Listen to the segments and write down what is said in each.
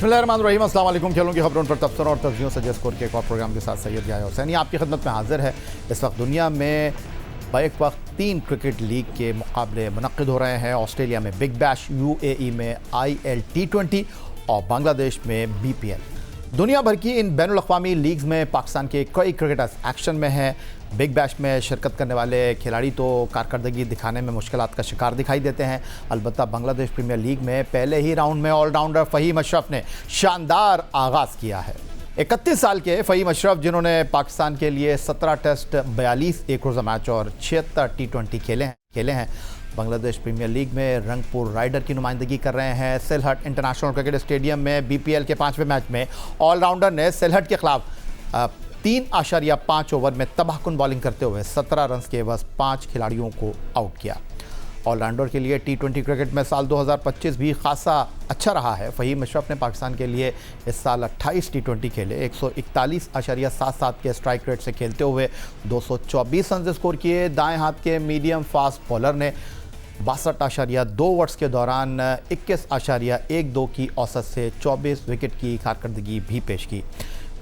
बिस्मिल्लाहिर्रहमानिर्रहीम, अस्सलाम वालेकुम। खेलों की खबरों पर तबसरा और तफसीलों से स्कोर के एक और प्रोग्राम के साथ सैयद याह्या हुसैनी आपकी खिदमत में हाजिर है। इस वक्त दुनिया में बैक वक्त 3 क्रिकेट लीग के मुकाबले मुनक्किद हो रहे हैं। ऑस्ट्रेलिया में बिग बैश, UAE में IL T20 और बांग्लादेश में BPL। दुनिया भर की इन बैनुल अक़वामी लीग्स में पाकिस्तान के कई क्रिकेटर्स एक्शन में हैं। बिग बैश में शिरकत करने वाले खिलाड़ी तो कारकर्दगी दिखाने में मुश्किलात का शिकार दिखाई देते हैं। अलबत्ता बांग्लादेश प्रीमियर लीग में पहले ही राउंड में ऑलराउंडर फ़हीम अशरफ ने शानदार आगाज़ किया है। 31 साल के फ़हीम अशरफ, जिन्होंने पाकिस्तान के लिए 17 टेस्ट, 42 एक रोज़ा मैच और 76 T20 खेले हैं, बांग्लादेश प्रीमियर लीग में रंगपुर राइडर की नुमाइंदगी कर रहे हैं। सिलहट इंटरनेशनल क्रिकेट स्टेडियम में BPL के 5वें मैच में ऑलराउंडर ने सिलहट के खिलाफ 3.5 ओवर में तबाहकुन बॉलिंग करते हुए 17 रन के बस 5 खिलाड़ियों को आउट किया। ऑलराउंडर के लिए T20 क्रिकेट में साल 2025 भी खासा अच्छा रहा है। फ़हीम अशरफ ने पाकिस्तान के लिए इस साल 28 T20 खेले, 141.77 के स्ट्राइक रेट से खेलते हुए 224 रन स्कोर किए। दाएं हाथ के मीडियम फास्ट बॉलर ने 62.2 ओवर्स के दौरान 21.12 की औसत से 24 विकेट की कारकर्दगी भी पेश की।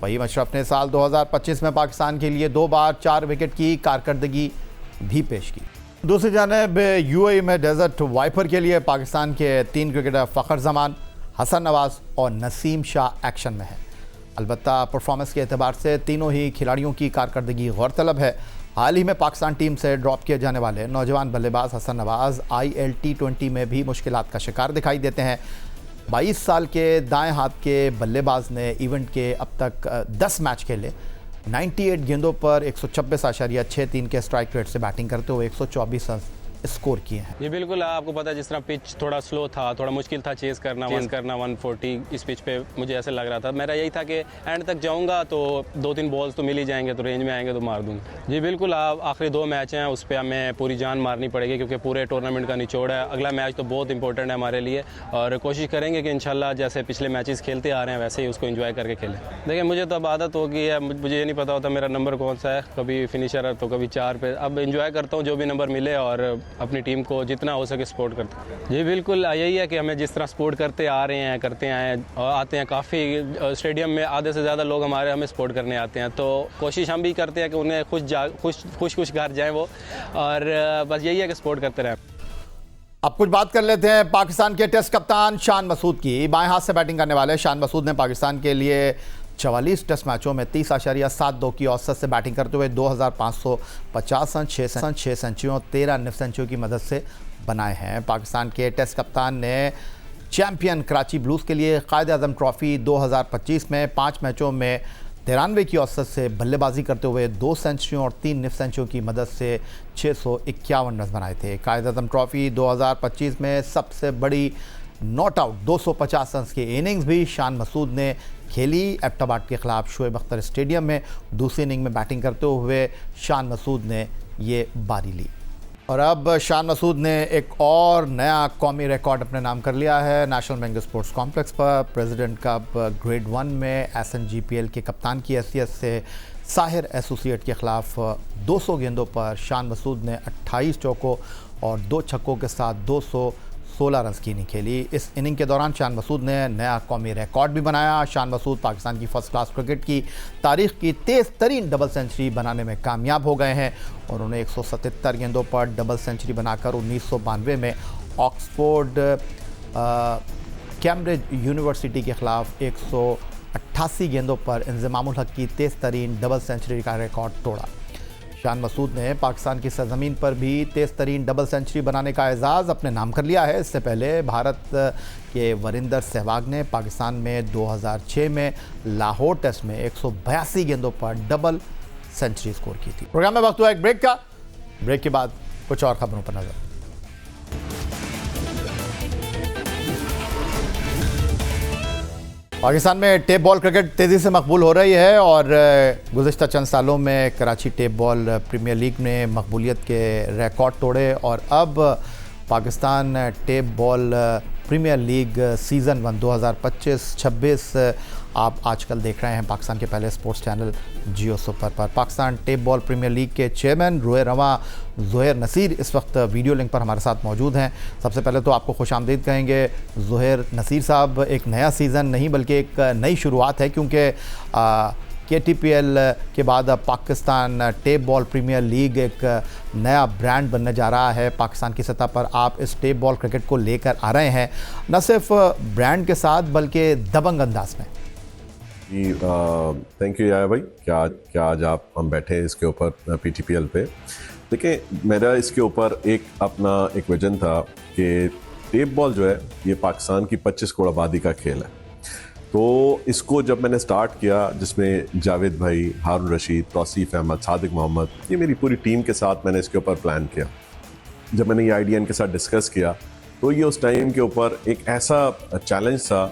फ़हीम अशरफ ने साल 2025 में पाकिस्तान के लिए 2 बार 4 विकेट की कारकर्दगी भी पेश की। दूसरी जानिब UAE में डेजर्ट वाइपर के लिए पाकिस्तान के 3 क्रिकेटर फ़खर जमान, हसन नवाज़ और नसीम शाह एक्शन में हैं। अलबत्ता परफॉर्मेंस के एतबार से तीनों ही खिलाड़ियों की कारकर्दगी गौरतलब है। हाल ही में पाकिस्तान टीम से ड्रॉप किए जाने वाले नौजवान बल्लेबाज हसन नवाज़ IL T20 में भी मुश्किलात का शिकार दिखाई देते हैं। 22 साल के दाएं हाथ के बल्लेबाज ने इवेंट के अब तक 10 मैच खेले, 98 गेंदों पर 126.63 के स्ट्राइक रेट से बैटिंग करते हुए 124 रन स्कोर किए हैं। जी बिल्कुल, आपको पता है जिस तरह पिच थोड़ा स्लो था, थोड़ा मुश्किल था चेस करना 140 इस पिच पे मुझे ऐसे लग रहा था। मेरा यही था कि एंड तक जाऊंगा तो 2-3 बॉल्स तो मिल ही जाएंगे, तो रेंज में आएंगे तो मार दूंगा। जी बिल्कुल, आखिरी 2 मैच हैं, उस पर हमें पूरी जान मारनी पड़ेगी क्योंकि पूरे टूर्नामेंट का निचोड़ है। अगला मैच तो बहुत इंपॉर्टेंट है हमारे लिए और कोशिश करेंगे कि इंशाल्लाह जैसे पिछले मैचेस खेलते आ रहे हैं वैसे ही उसको एंजॉय करके खेलें। देखिए, मुझे तो अब आदत हो गई है, मुझे ये नहीं पता होता मेरा नंबर कौन सा है, कभी फिनिशर है तो कभी 4 पे। अब एंजॉय करता हूँ जो भी नंबर मिले और अपनी टीम को जितना हो सके सपोर्ट करते हैं। जी बिल्कुल, यही है कि हमें जिस तरह सपोर्ट करते आ रहे हैं, करते आए और आते हैं, काफ़ी स्टेडियम में आधे से ज़्यादा लोग हमें सपोर्ट करने आते हैं, तो कोशिश हम भी करते हैं कि उन्हें खुश घर जाएं वो, और बस यही है कि सपोर्ट करते रहें। अब कुछ बात कर लेते हैं पाकिस्तान के टेस्ट कप्तान शान मसूद की। बाएं हाथ से बैटिंग करने वाले शान मसूद ने पाकिस्तान के लिए 44 टेस्ट मैचों में 30.72 की औसत से बैटिंग करते हुए 2550 रन, 6 सेंचुरियों और 13 निफ सेंचुरी की मदद से बनाए हैं। पाकिस्तान के टेस्ट कप्तान ने चैंपियन कराची ब्लूज़ के लिए कायद-ए-आज़म ट्रॉफ़ी 2025 में 5 मैचों में 93 की औसत से बल्लेबाजी करते हुए 2 सेंचुरियों और 3 निफ सेंचुरी की मदद से 651 रन बनाए थे। कायद-ए-आज़म ट्रॉफ़ी 2025 में सबसे बड़ी नॉट आउट 250 रन की इनिंग्स भी शान मसूद ने खेली। एबटाबाद के खिलाफ शोएब अख्तर स्टेडियम में दूसरी इनिंग में बैटिंग करते हुए शान मसूद ने ये बारी ली। और अब शान मसूद ने एक और नया कौमी रिकॉर्ड अपने नाम कर लिया है। नेशनल बैंक स्पोर्ट्स कॉम्प्लेक्स पर प्रेसिडेंट कप ग्रेड 1 में SNGPL के कप्तान की हैसियत से साहिर एसोसिएट के खिलाफ 200 गेंदों पर शान मसूद ने 28 चौकों और 2 छक्कों के साथ 216 रन की इनिंग खेली। इस इनिंग के दौरान शान मसूद ने नया कौमी रिकॉर्ड भी बनाया। शान मसूद पाकिस्तान की फर्स्ट क्लास क्रिकेट की तारीख की तेज़ तरीन डबल सेंचुरी बनाने में कामयाब हो गए हैं और उन्हें 177 गेंदों पर डबल सेंचुरी बनाकर 1992 में ऑक्सफोर्ड कैम्ब्रिज यूनिवर्सिटी के खिलाफ 188 गेंदों पर इंज़मामुल हक की तेज़ तरीन डबल सेंचुरी का रिकॉर्ड तोड़ा। शान मसूद ने पाकिस्तान की सरजमीन पर भी तेज़ तरीन डबल सेंचुरी बनाने का एजाज़ अपने नाम कर लिया है। इससे पहले भारत के वरिंदर सहवाग ने पाकिस्तान में 2006 में लाहौर टेस्ट में 182 गेंदों पर डबल सेंचुरी स्कोर की थी। प्रोग्राम में वक्त हुआ एक ब्रेक का। ब्रेक के बाद कुछ और खबरों पर नजर। पाकिस्तान में टेप बॉल क्रिकेट तेज़ी से मकबूल हो रही है और गुज़िश्ता चंद सालों में Karachi tape ball premier league ने मकबूलियत के रिकॉर्ड तोड़े और अब Pakistan tape ball premier league season 1 2025-26 आप आजकल देख रहे हैं पाकिस्तान के पहले स्पोर्ट्स चैनल जियो सुपर पर। Pakistan tape ball premier league के चेयरमैन रोए रवां ज़ोहैर नसीर इस वक्त वीडियो लिंक पर हमारे साथ मौजूद हैं। सबसे पहले तो आपको खुशामदीद कहेंगे ज़ोहैर नसीर साहब। एक नया सीज़न नहीं बल्कि एक नई शुरुआत है, क्योंकि KTPL के बाद अब Pakistan tape ball premier league एक नया ब्रांड बनने जा रहा है। पाकिस्तान की सतह पर आप इस टेप बॉल क्रिकेट को लेकर आ रहे हैं, न सिर्फ ब्रांड के साथ बल्कि दबंग अंदाज में। थैंक यू यार भाई। क्या आज हम बैठे हैं इसके ऊपर PTPL पे। देखिए, मेरा इसके ऊपर अपना एक विजन था कि टेप बॉल जो है ये पाकिस्तान की 25 करोड़ आबादी का खेल है। तो इसको जब मैंने स्टार्ट किया, जिसमें जावेद भाई, हारून रशीद, तौसीफ अहमद, सादिक मोहम्मद, ये मेरी पूरी टीम के साथ मैंने इसके ऊपर प्लान किया। जब मैंने ये आइडिया इनके साथ डिस्कस किया तो ये उस टाइम के ऊपर एक ऐसा चैलेंज था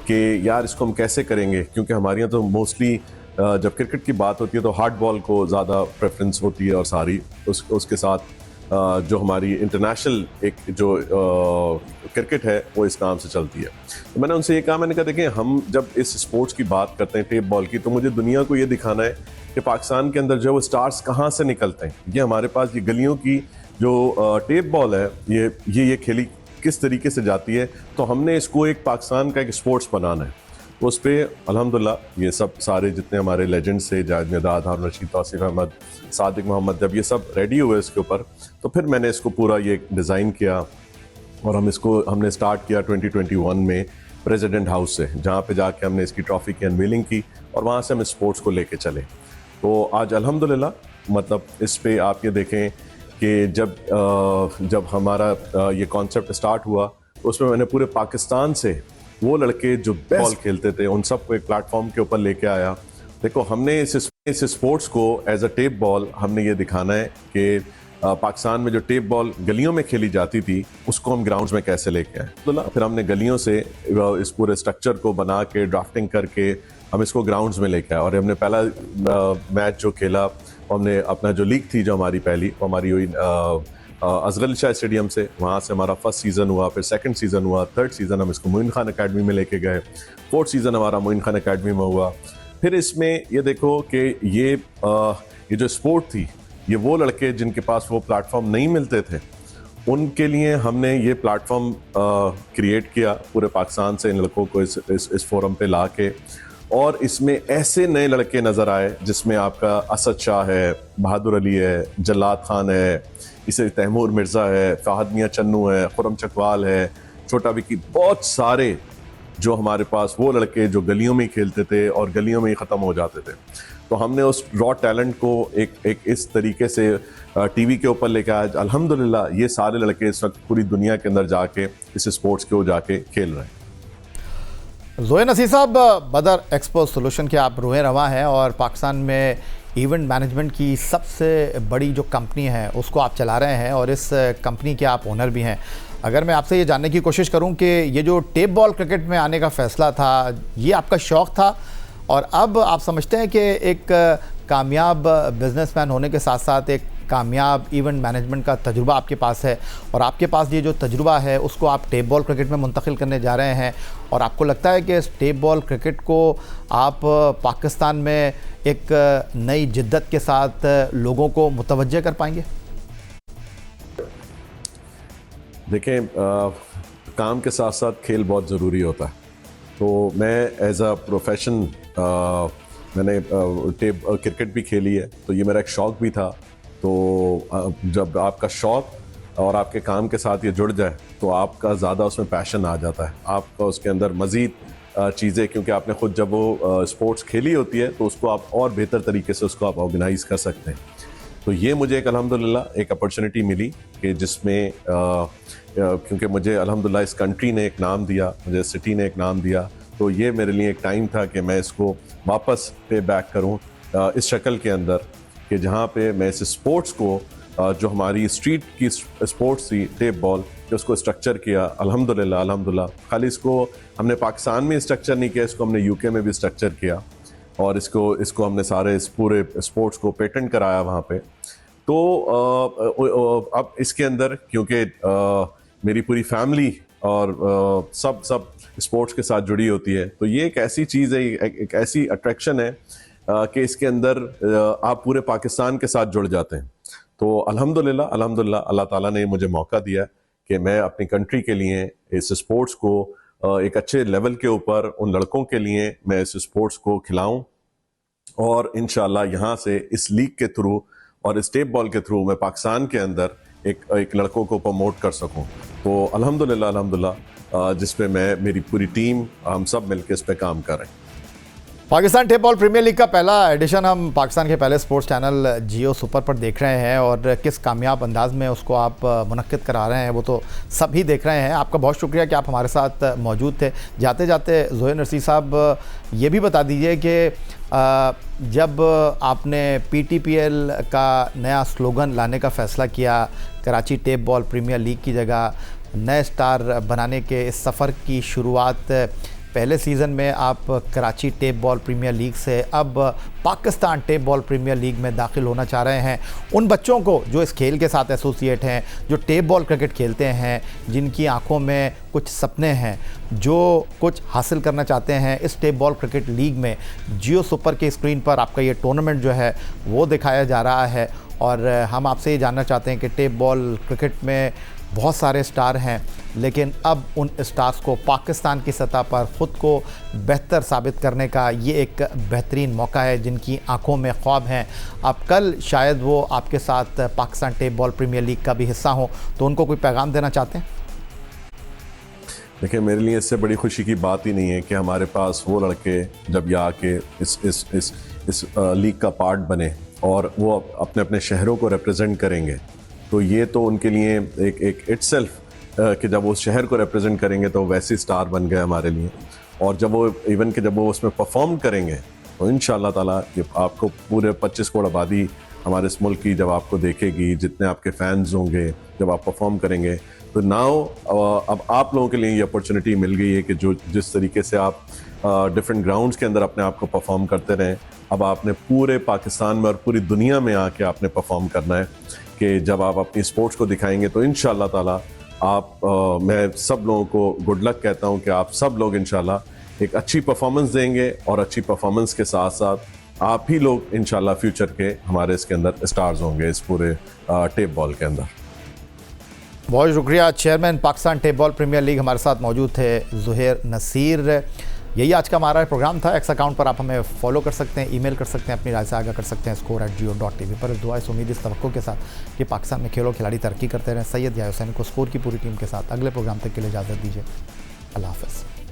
कि यार इसको हम कैसे करेंगे, क्योंकि हमारे यहाँ तो मोस्टली जब क्रिकेट की बात होती है तो हार्ड बॉल को ज़्यादा प्रेफरेंस होती है और सारी उसके साथ जो हमारी इंटरनेशनल एक जो क्रिकेट है वो इस नाम से चलती है। तो मैंने उनसे ये कहा, मैंने कहा देखें, हम जब इस स्पोर्ट्स की बात करते हैं टेप बॉल की, तो मुझे दुनिया को ये दिखाना है कि पाकिस्तान के अंदर जो वो स्टार्स कहाँ से निकलते हैं। ये हमारे पास ये गलियों की जो टेप बॉल है ये खेली किस तरीके से जाती है। तो हमने इसको एक पाकिस्तान का एक स्पोर्ट्स बनाना है। तो उस पर अल्हम्दुलिल्लाह ये सब सारे जितने हमारे लेजेंड्स थे, जावेद मिर्दाद, हारून रशीद, तौसीफ अहमद, सादिक मोहम्मद, जब ये सब रेडी हुए इसके ऊपर, तो फिर मैंने इसको पूरा ये डिज़ाइन किया और हमने स्टार्ट किया 2021 में प्रेसिडेंट हाउस से, जहाँ पे जाके हमने इसकी ट्रॉफी की अनवीलिंग की और वहाँ से हम स्पोर्ट्स को लेके चले। तो आज अल्हम्दुलिल्लाह मतलब इस पे आप ये देखें कि जब हमारा ये कॉन्सेप्ट स्टार्ट हुआ तो उसमें मैंने पूरे पाकिस्तान से वो लड़के जो बॉल खेलते थे उन सबको एक प्लेटफॉर्म के ऊपर लेके आया। देखो, हमने इस स्पोर्ट्स को एज अ टेप बॉल हमने ये दिखाना है कि पाकिस्तान में जो टेप बॉल गलियों में खेली जाती थी उसको हम ग्राउंड्स में कैसे लेके आए। तो फिर हमने गलियों से इस पूरे स्ट्रक्चर को बना के ड्राफ्टिंग करके हम इसको ग्राउंड्स में लेके आए। और हमने पहला मैच जो खेला, हमने अपना जो लीग थी जो हमारी पहली, वो हमारी हुई अजगल शाह स्टेडियम से। वहाँ से हमारा फर्स्ट सीज़न हुआ, फिर सेकंड सीज़न हुआ, थर्ड सीज़न हम इसको मोइन खान अकेडमी में लेके गए, फोर्थ सीज़न हमारा मोइन खान अकेडमी में हुआ। फिर इसमें ये देखो कि ये जो स्पोर्ट थी, ये वो लड़के जिनके पास वो प्लेटफॉर्म नहीं मिलते थे, उनके लिए हमने ये प्लेटफॉर्म क्रिएट किया पूरे पाकिस्तान से, इन लड़कों को इस फोरम पे ला के। और इसमें ऐसे नए लड़के नज़र आए जिसमें आपका असद शाह है, बहादुर अली है, जल्लाद खान है, इसे तैमूर मिर्ज़ा है, फ़हद मियां चन्नू है, खुरम चकवाल है, छोटा विकी, बहुत सारे जो हमारे पास वो लड़के जो गलियों में ही खेलते थे और गलियों में ही ख़त्म हो जाते थे। तो हमने उस रॉ टैलेंट को एक इस तरीके से टीवी के ऊपर लेकर आए। अल्हम्दुलिल्लाह ये सारे लड़के इस वक्त पूरी दुनिया के अंदर जाके इस स्पोर्ट्स को जाके खेल रहे हैं। ज़ोहैर नसीर साहब, बदर एक्सपोर्ट सोल्यूशन के आप रोए रवां हैं और पाकिस्तान में इवेंट मैनेजमेंट की सबसे बड़ी जो कंपनी है उसको आप चला रहे हैं और इस कंपनी के आप ओनर भी हैं। अगर मैं आपसे ये जानने की कोशिश करूं कि ये जो टेप बॉल क्रिकेट में आने का फ़ैसला था, ये आपका शौक़ था और अब आप समझते हैं कि एक कामयाब बिजनेसमैन होने के साथ साथ एक कामयाब इवेंट मैनेजमेंट का तजुर्बा आपके पास है और आपके पास ये जो तजुर्बा है उसको आप टेप बॉल क्रिकेट में मुंतकिल करने जा रहे हैं, और आपको लगता है कि इस टेप बॉल क्रिकेट को आप पाकिस्तान में एक नई जिद्दत के साथ लोगों को मुतवज्जे कर पाएंगे? देखें, काम के साथ साथ खेल बहुत ज़रूरी होता है। तो मैं एज अ प्रोफेशन मैंने टेप क्रिकेट भी खेली है, तो ये मेरा एक शौक़ भी था। तो जब आपका शौक़ और आपके काम के साथ ये जुड़ जाए तो आपका ज़्यादा उसमें पैशन आ जाता है, आपका उसके अंदर मज़ीद चीज़ें, क्योंकि आपने ख़ुद जब वो स्पोर्ट्स खेली होती है तो उसको आप और बेहतर तरीके से उसको आप ऑर्गेनाइज़ कर सकते हैं। तो ये मुझे एक अल्हम्दुलिल्लाह एक अपॉर्चुनिटी मिली कि जिसमें क्योंकि मुझे अल्हम्दुलिल्लाह इस कंट्री ने एक नाम दिया, मुझे सिटी ने एक नाम दिया, तो ये मेरे लिए एक टाइम था कि मैं इसको वापस पे बैक करूँ इस शक्ल के अंदर, कि जहाँ पे मैं इस स्पोर्ट्स को जो हमारी स्ट्रीट की स्पोर्ट्स थी टेप बॉल, कि उसको स्ट्रक्चर किया। अल्हम्दुलिल्लाह खाली इसको हमने पाकिस्तान में स्ट्रक्चर नहीं किया, इसको हमने यूके में भी स्ट्रक्चर किया और इसको हमने सारे इस पूरे स्पोर्ट्स को पेटेंट कराया वहाँ पे। तो अब इसके अंदर क्योंकि मेरी पूरी फैमिली और सब सब स्पोर्ट्स के साथ जुड़ी होती है। तो ये एक ऐसी चीज़ है, एक ऐसी अट्रैक्शन है कि इसके अंदर आप पूरे पाकिस्तान के साथ जुड़ जाते हैं। तो अल्हम्दुलिल्लाह अल्हम्दुलिल्लाह अल्लाह ताला ने मुझे मौका दिया कि मैं अपनी कंट्री के लिए इस स्पोर्ट्स को एक अच्छे लेवल के ऊपर उन लड़कों के लिए मैं इस स्पोर्ट्स को खिलाऊं और इंशाल्लाह यहाँ से इस लीग के थ्रू और इस टेप बॉल के थ्रू मैं पाकिस्तान के अंदर एक लड़कों को प्रमोट कर सकूं। तो अल्हम्दुलिल्लाह अल्हम्दुलिल्लाह जिस पे मैं, मेरी पूरी टीम, हम सब मिलकर इस पे काम कर रहे हैं। Pakistan tape ball premier league का पहला एडिशन हम पाकिस्तान के पहले स्पोर्ट्स चैनल जियो सुपर पर देख रहे हैं और किस कामयाब अंदाज में उसको आप मुनक्किद करा रहे हैं वो तो सभी देख रहे हैं। आपका बहुत शुक्रिया कि आप हमारे साथ मौजूद थे। जाते जाते ज़ोहैर नसीर साहब ये भी बता दीजिए कि जब आपने PTPL का नया स्लोगन लाने का फ़ैसला किया, Karachi tape ball premier league की जगह नए स्टार बनाने के इस सफ़र की शुरुआत पहले सीज़न में आप Karachi tape ball premier league से अब Pakistan tape ball premier league में दाखिल होना चाह रहे हैं। उन बच्चों को जो इस खेल के साथ एसोसिएट हैं, जो टेप बॉल क्रिकेट खेलते हैं, जिनकी आंखों में कुछ सपने हैं, जो कुछ हासिल करना चाहते हैं, इस टेप बॉल क्रिकेट लीग में जियो सुपर के स्क्रीन पर आपका ये टूर्नामेंट जो है वो दिखाया जा रहा है। और हम आपसे ये जानना चाहते हैं कि टेप बॉल क्रिकेट में बहुत सारे स्टार हैं, लेकिन अब उन स्टार्स को पाकिस्तान की सतह पर ख़ुद को बेहतर साबित करने का ये एक बेहतरीन मौका है। जिनकी आंखों में ख्वाब हैं, अब कल शायद वो आपके साथ Pakistan tape ball premier league का भी हिस्सा हों, तो उनको कोई पैगाम देना चाहते हैं? देखिए, मेरे लिए इससे बड़ी खुशी की बात ही नहीं है कि हमारे पास वो लड़के जब यहाँ के इस लीग का पार्ट बने और वो अपने अपने शहरों को रिप्रेजेंट करेंगे, तो ये तो उनके लिए एक इटसेल्फ कि जब वो शहर को रिप्रेजेंट करेंगे तो वैसे स्टार बन गए हमारे लिए। और जब वो इवन कि जब वो उसमें परफॉर्म करेंगे तो इंशाल्लाह ताला ये आपको पूरे 25 करोड़ आबादी हमारे इस मुल्क की जब आपको देखेगी, जितने आपके फैंस होंगे, जब आप परफॉर्म करेंगे, तो नाउ अब आप लोगों के लिए ये अपॉर्चुनिटी मिल गई है कि जो जिस तरीके से आप डिफरेंट ग्राउंड्स के अंदर अपने आप को परफॉर्म करते रहें, अब आपने पूरे पाकिस्तान में और पूरी दुनिया में आके आपने परफॉर्म करना है कि जब आप अपनी स्पोर्ट्स को दिखाएंगे तो इंशाल्लाह ताला आप मैं सब लोगों को गुड लक कहता हूं कि आप सब लोग इंशाल्लाह एक अच्छी परफॉर्मेंस देंगे और अच्छी परफॉर्मेंस के साथ साथ आप ही लोग इंशाल्लाह फ्यूचर के हमारे इसके अंदर स्टार्स होंगे इस पूरे टेप बॉल के अंदर। बहुत शुक्रिया। Chairman Pakistan tape ball premier league हमारे साथ मौजूद थे ज़ोहैर नसीर। यही आज का हमारा प्रोग्राम था। एक्स अकाउंट पर आप हमें फॉलो कर सकते हैं, ईमेल कर सकते हैं, अपनी राय से आगाह कर सकते हैं score@geo.tv पर। इस दुआ, इस उम्मीद, इस तवक्को के साथ कि पाकिस्तान में खेलों खिलाड़ी तरक्की करते रहें। सैयद या हुसैन को स्कोर की पूरी टीम के साथ अगले प्रोग्राम तक के लिए इजाज़त दीजिए। अल्लाह हाफ़िज़।